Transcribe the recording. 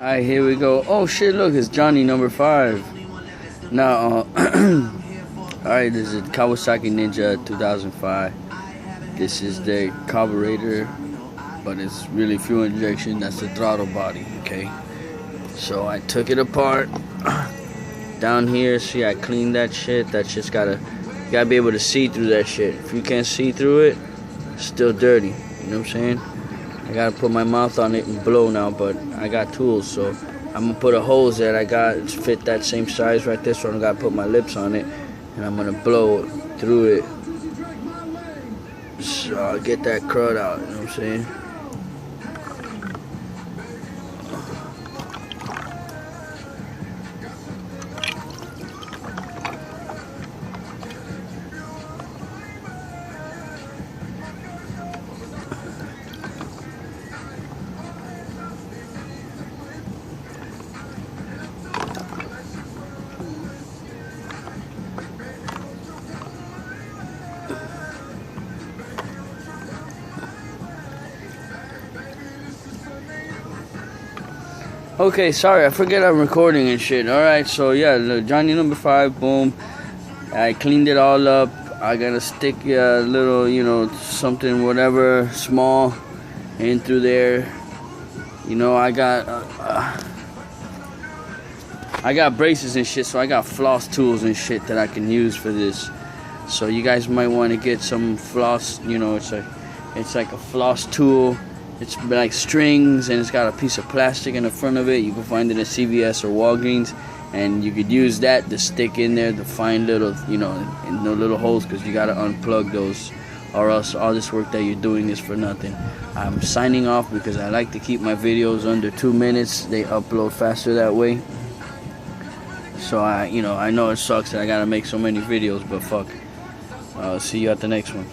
Alright, here we go. Oh shit, look, it's Johnny number 5. Now, alright, this is Kawasaki Ninja 2005. This is the carburetor, but it's really fuel injection. That's the throttle body, okay? So I took it apart. Down here, see, I cleaned that shit. That shit's you gotta be able to see through that shit. If you can't see through it, it's still dirty. You know what I'm saying? I gotta put my mouth on it and blow now, but I got tools, so I'm gonna put a hose that I got to fit that same size right there, so I don't gotta put my lips on it, and I'm gonna blow through it. So I'll get that crud out, you know what I'm saying? Okay, sorry, I forget I'm recording and shit. Alright, so yeah, look, Johnny number 5, boom. I cleaned it all up. I gotta stick a little, you know, something, whatever, small in through there. You know, I got braces and shit, so I got floss tools and shit that I can use for this. So you guys might want to get some floss, you know, it's like a floss tool. It's like strings, and it's got a piece of plastic in the front of it. You can find it at CVS or Walgreens, and you could use that to stick in there to find little, you know, in the little holes, because you got to unplug those, or else all this work that you're doing is for nothing. I'm signing off because I like to keep my videos under 2 minutes. They upload faster that way. So I know it sucks that I gotta make so many videos, but fuck. See you at the next one.